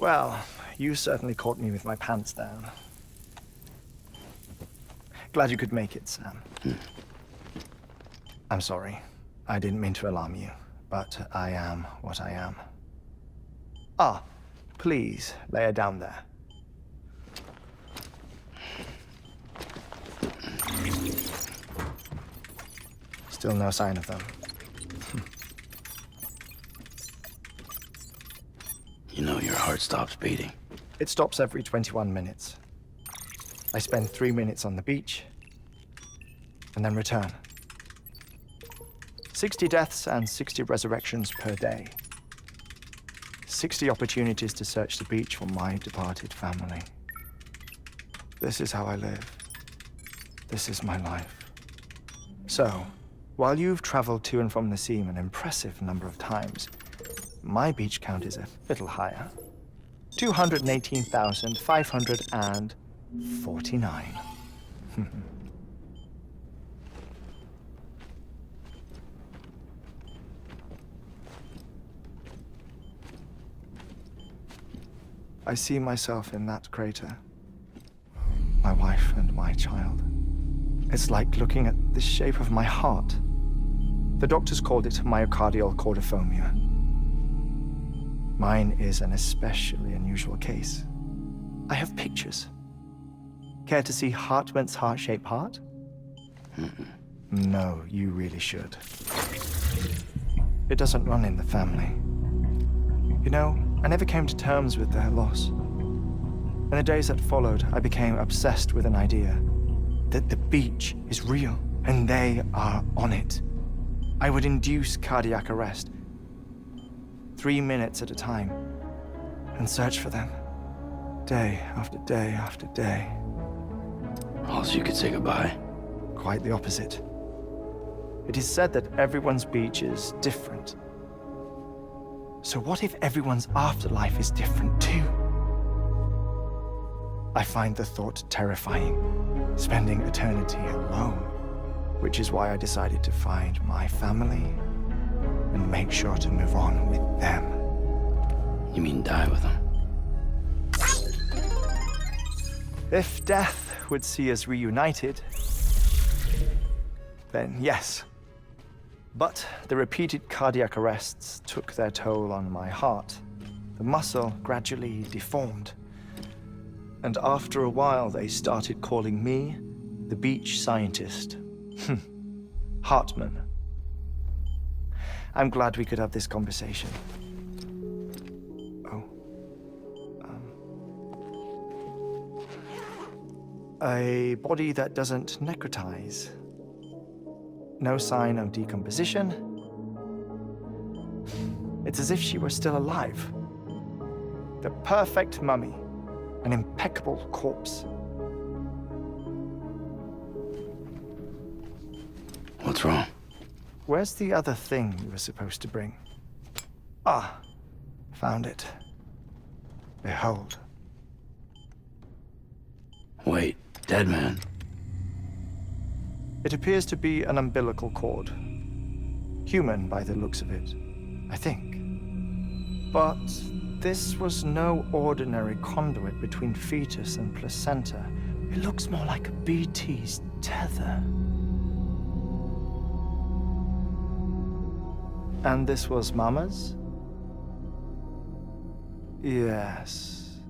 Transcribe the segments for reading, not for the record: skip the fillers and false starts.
Well, you certainly caught me with my pants down. Glad you could make it, Sam. I'm sorry. I didn't mean to alarm you, but I am what I am. Ah, please, lay her down there. Still no sign of them. You know your heart stops beating. It stops every 21 minutes. I spend 3 minutes on the beach, and then return. 60 deaths and 60 resurrections per day. 60 opportunities to search the beach for my departed family. This is how I live. This is my life. So, while you've traveled to and from the sea an impressive number of times, my beach count is a little higher. 218,549. I see myself in that crater. My wife and my child. It's like looking at the shape of my heart. The doctors called it myocardial cordiformia. Mine is an especially unusual case. I have pictures. Care to see Heartman's heart-shaped heart? No, you really should. It doesn't run in the family. You know, I never came to terms with their loss. In the days that followed, I became obsessed with an idea that the beach is real and they are on it. I would induce cardiac arrest, 3 minutes at a time, and search for them, day after day after day. Also, you could say goodbye. Quite the opposite. It is said that everyone's beach is different. So what if everyone's afterlife is different too? I find the thought terrifying, spending eternity alone, which is why I decided to find my family and make sure to move on with them. You mean die with them? If death would see us reunited, then yes. But the repeated cardiac arrests took their toll on my heart. The muscle gradually deformed. And after a while, they started calling me the beach scientist. Heartman. I'm glad we could have this conversation. Oh. A body that doesn't necrotize. No sign of decomposition. It's as if she were still alive. The perfect mummy. An impeccable corpse. What's wrong? Where's the other thing you were supposed to bring? Ah, found it. Behold. Wait, dead man. It appears to be an umbilical cord. Human by the looks of it, I think. But this was no ordinary conduit between fetus and placenta. It looks more like a BT's tether. And this was Mama's? Yes.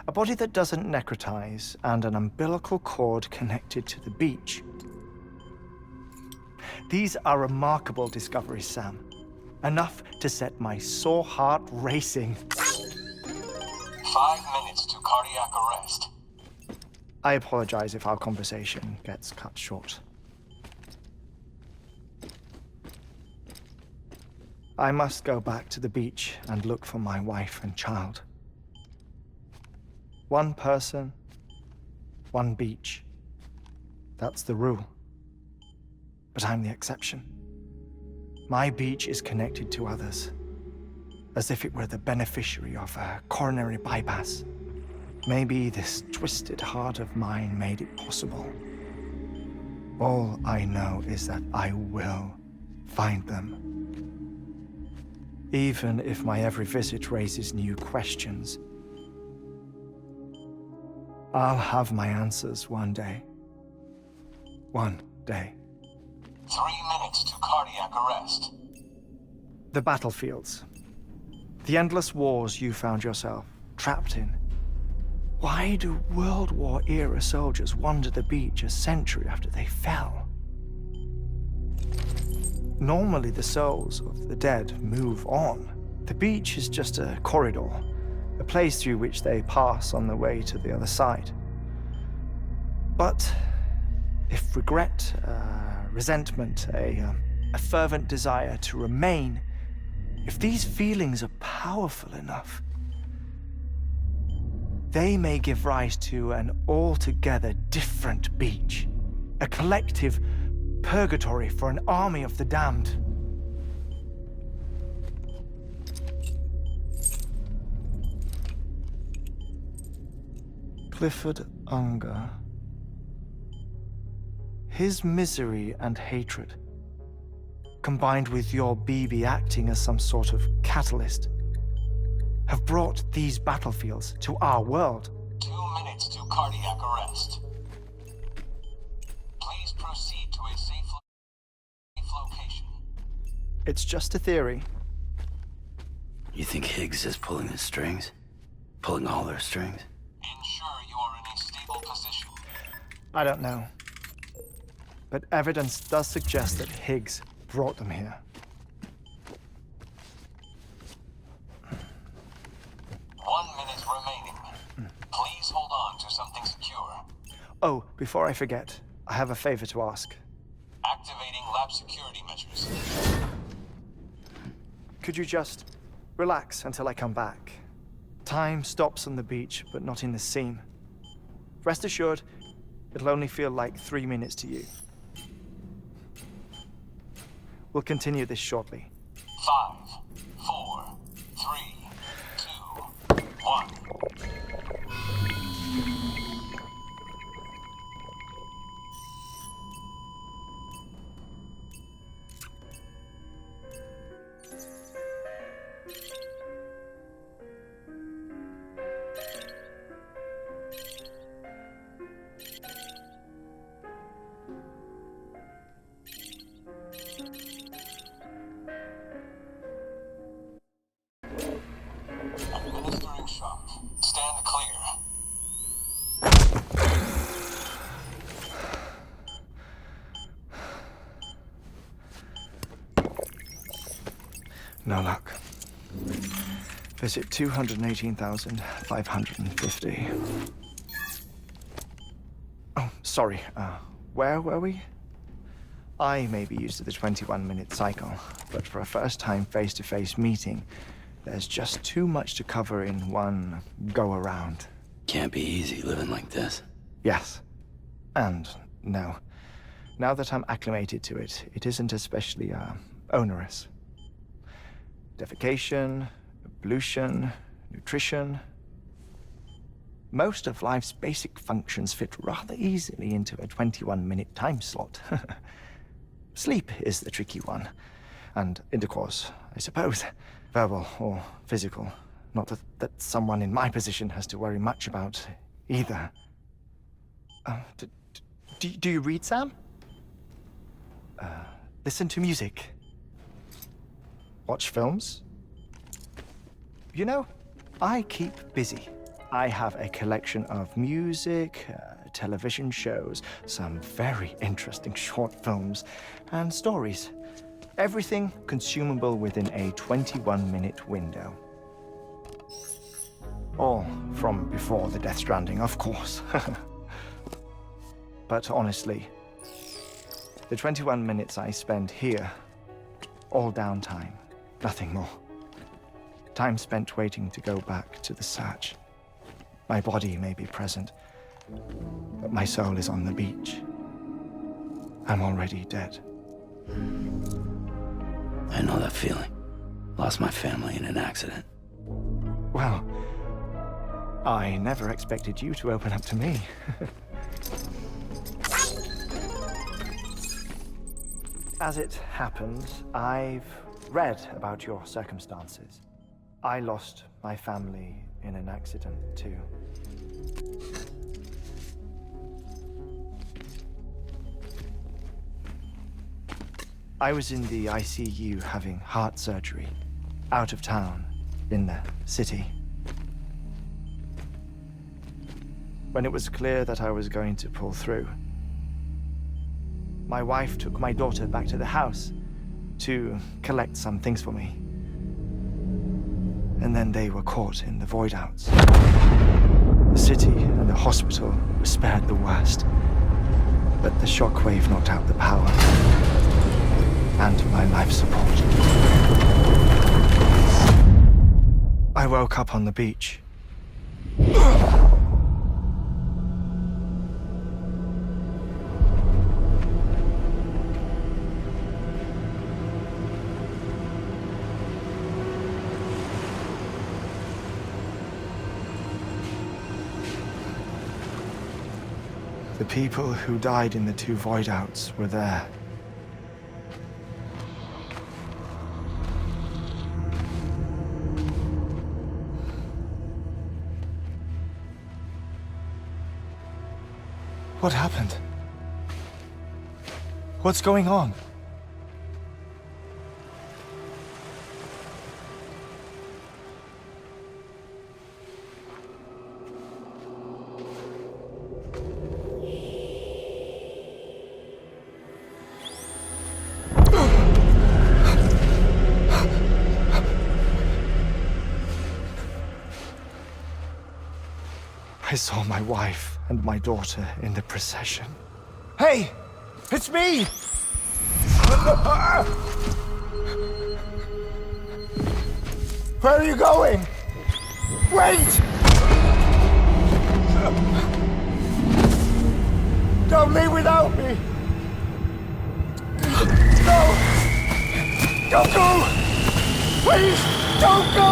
A body that doesn't necrotize and an umbilical cord connected to the beach. These are remarkable discoveries, Sam. Enough to set my sore heart racing. 5 minutes to cardiac arrest. I apologize if our conversation gets cut short. I must go back to the beach and look for my wife and child. One person, one beach. That's the rule. But I'm the exception. My beach is connected to others, as if it were the beneficiary of a coronary bypass. Maybe this twisted heart of mine made it possible. All I know is that I will find them. even if my every visit raises new questions. I'll have my answers one day. One day. 3 minutes to cardiac arrest. The battlefields. The endless wars you found yourself trapped in. Why do World War-era soldiers wander the beach a century after they fell? Normally, the souls of the dead move on. The beach is just a corridor, a place through which they pass on the way to the other side. But if regret, resentment, a fervent desire to remain, if these feelings are powerful enough, they may give rise to an altogether different beach, a collective purgatory for an army of the damned. Clifford Unger. His misery and hatred, combined with your BB acting as some sort of catalyst, have brought these battlefields to our world. 2 minutes to cardiac arrest. Please proceed to a safe location. It's just a theory. You think Higgs is pulling the strings? Pulling all their strings? Ensure you are in a stable position. I don't know. But evidence does suggest that Higgs brought them here. 1 minute remaining. Please hold on to something secure. Oh, before I forget, I have a favor to ask. Activating lab security measures. Could you just relax until I come back? Time stops on the beach, but not in the scene. Rest assured, it'll only feel like 3 minutes to you. We'll continue this shortly. 5, 4, 3, 2, 1. Administering shock. Stand clear. No luck. Visit 218,550. Oh, sorry. Where were we? I may be used to the 21-minute cycle, but for a first-time face-to-face meeting, there's just too much to cover in one go-around. Can't be easy living like this. Yes. And no. Now that I'm acclimated to it, it isn't especially, onerous. Defecation, ablution, nutrition. Most of life's basic functions fit rather easily into a 21-minute time slot. Sleep is the tricky one. And intercourse, I suppose. Verbal or physical. Not that someone in my position has to worry much about either. Do you read, Sam? Listen to music. Watch films. You know, I keep busy. I have a collection of music, television shows, some very interesting short films, and stories. Everything consumable within a 21-minute window. All from before the Death Stranding, of course. But honestly, the 21 minutes I spend here, all downtime, nothing more. Time spent waiting to go back to the search. My body may be present, but my soul is on the beach. I'm already dead. I know that feeling. Lost my family in an accident. Well, I never expected you to open up to me. As it happens, I've read about your circumstances. I lost my family in an accident, too. I was in the ICU having heart surgery, out of town, in the city. When it was clear that I was going to pull through, my wife took my daughter back to the house to collect some things for me. And then they were caught in the void-outs. The city and the hospital were spared the worst, but the shockwave knocked out the power and my life support. I woke up on the beach. The people who died in the two void-outs were there. What happened? What's going on? I saw my wife and my daughter in the procession. Hey! It's me! Where are you going? Wait! Don't leave without me! No! Don't go! Please, don't go!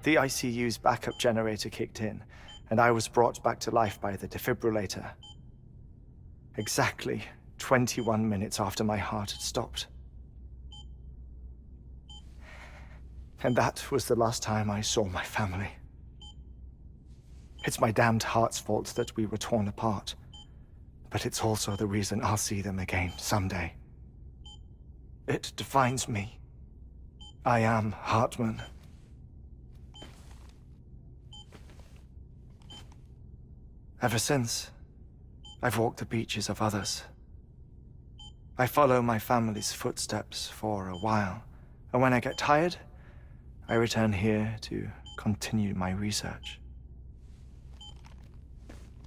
The ICU's backup generator kicked in, and I was brought back to life by the defibrillator. Exactly 21 minutes after my heart had stopped. And that was the last time I saw my family. It's my damned heart's fault that we were torn apart, but it's also the reason I'll see them again someday. It defines me. I am Heartman. Ever since, I've walked the beaches of others. I follow my family's footsteps for a while, and when I get tired, I return here to continue my research.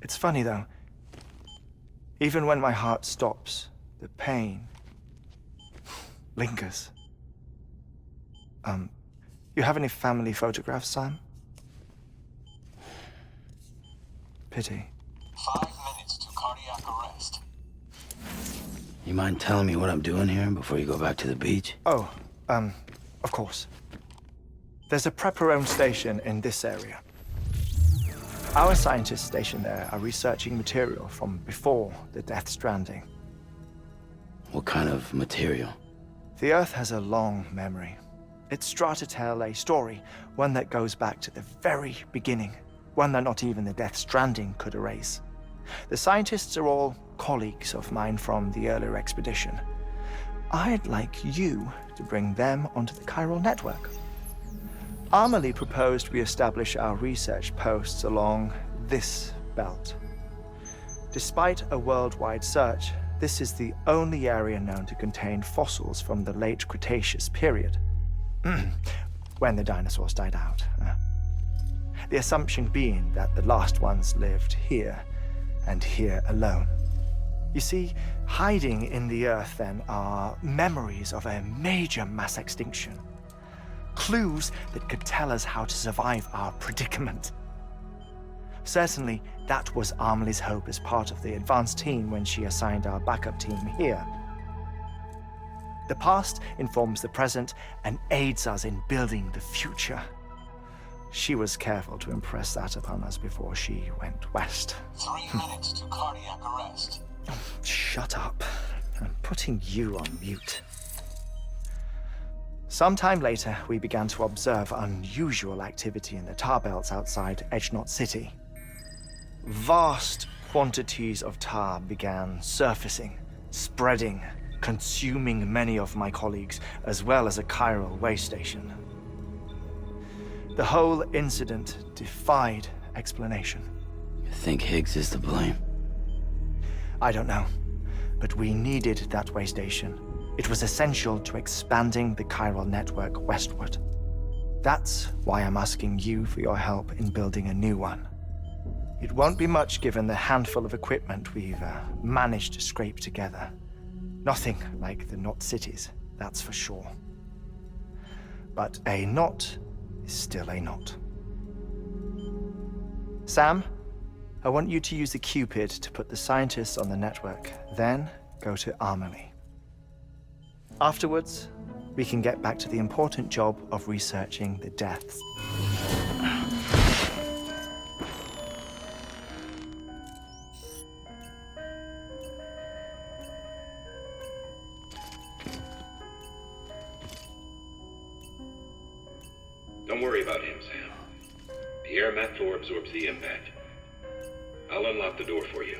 It's funny though, even when my heart stops, the pain lingers. You have any family photographs, Sam? Pity. 5 minutes to cardiac arrest. You mind telling me what I'm doing here before you go back to the beach? Oh, of course. There's a prep-your-own station in this area. Our scientists stationed there are researching material from before the Death Stranding. What kind of material? The Earth has a long memory. It's trying to tell a story, one that goes back to the very beginning, one that not even the Death Stranding could erase. The scientists are all colleagues of mine from the earlier expedition. I'd like you to bring them onto the chiral network. Amelie proposed we establish our research posts along this belt. Despite a worldwide search, this is the only area known to contain fossils from the late Cretaceous period, when the dinosaurs died out. The assumption being that the last ones lived here, and here alone. You see, hiding in the Earth then are memories of a major mass extinction. Clues that could tell us how to survive our predicament. Certainly, that was Amelie's hope as part of the advanced team when she assigned our backup team here. The past informs the present and aids us in building the future. She was careful to impress that upon us before she went west. 3 minutes to cardiac arrest. Shut up. I'm putting you on mute. Sometime later, we began to observe unusual activity in the tar belts outside Edgenot City. Vast quantities of tar began surfacing, spreading, consuming many of my colleagues, as well as a chiral way station. The whole incident defied explanation. You think Higgs is to blame? I don't know, but we needed that way station. It was essential to expanding the chiral network westward. That's why I'm asking you for your help in building a new one. It won't be much given the handful of equipment we've managed to scrape together. Nothing like the Knot cities, that's for sure. But a knot is still a knot. Sam, I want you to use the Cupid to put the scientists on the network, then go to Armory. Afterwards, we can get back to the important job of researching the deaths. Don't worry about him, Sam. The air mat floor absorbs the impact. I'll unlock the door for you.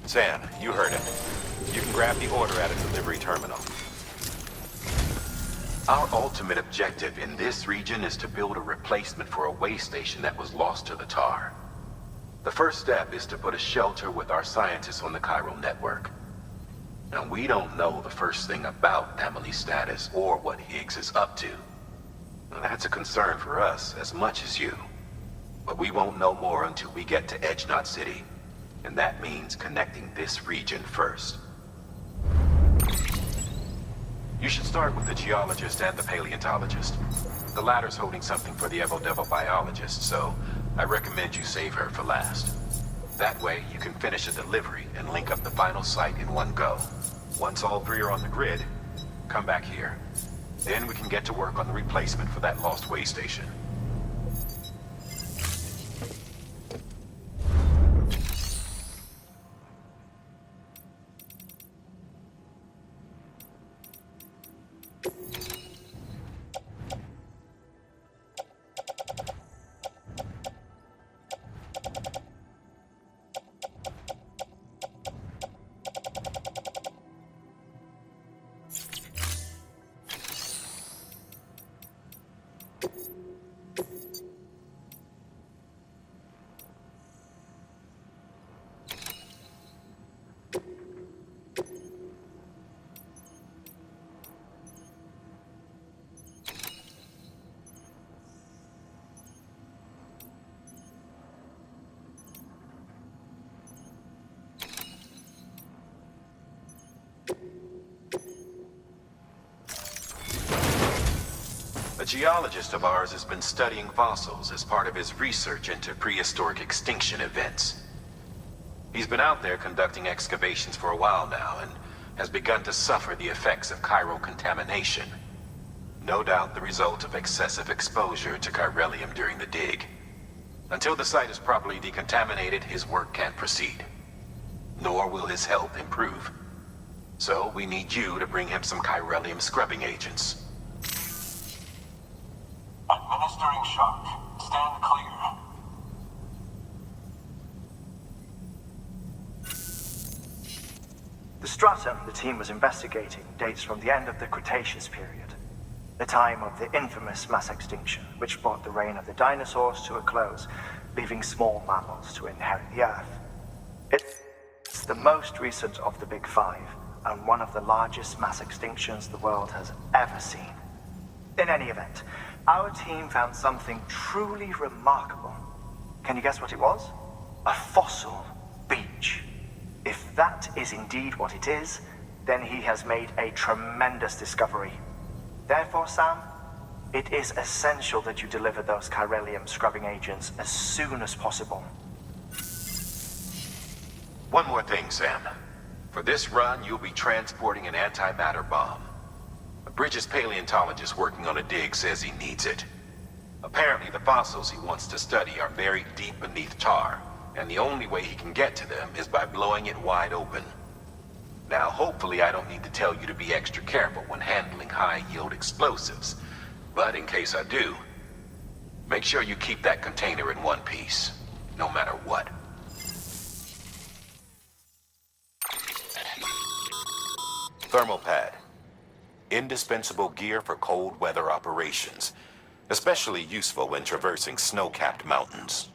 Sam, you heard it. You can grab the order at a delivery terminal. Our ultimate objective in this region is to build a replacement for a way station that was lost to the tar. The first step is to put a shelter with our scientists on the chiral network. Now, we don't know the first thing about Emily's status or what Higgs is up to. Now, that's a concern for us as much as you. But we won't know more until we get to Edgenot City. And that means connecting this region first. You should start with the geologist and the paleontologist. The latter's holding something for the Evo-Devo biologist, so I recommend you save her for last. That way, you can finish a delivery and link up the final site in one go. Once all three are on the grid, come back here. Then we can get to work on the replacement for that lost way station. A geologist of ours has been studying fossils as part of his research into prehistoric extinction events. He's been out there conducting excavations for a while now and has begun to suffer the effects of chiral contamination. No doubt the result of excessive exposure to chiralium during the dig. Until the site is properly decontaminated, his work can't proceed. Nor will his health improve. So we need you to bring him some chiralium scrubbing agents. Administering shock. Stand clear. The stratum the team was investigating dates from the end of the Cretaceous period, the time of the infamous mass extinction, which brought the reign of the dinosaurs to a close, leaving small mammals to inherit the Earth. It's the most recent of the Big Five, and one of the largest mass extinctions the world has ever seen. In any event, our team found something truly remarkable. Can you guess what it was? A fossil beach. If that is indeed what it is, then he has made a tremendous discovery. Therefore, Sam, it is essential that you deliver those chiralium scrubbing agents as soon as possible. One more thing, Sam. For this run, you'll be transporting an antimatter bomb. A British paleontologist working on a dig says he needs it. Apparently, the fossils he wants to study are buried deep beneath tar, and the only way he can get to them is by blowing it wide open. Now, hopefully I don't need to tell you to be extra careful when handling high-yield explosives, but in case I do, make sure you keep that container in one piece, no matter what. Thermal pad. Indispensable gear for cold weather operations, especially useful when traversing snow-capped mountains.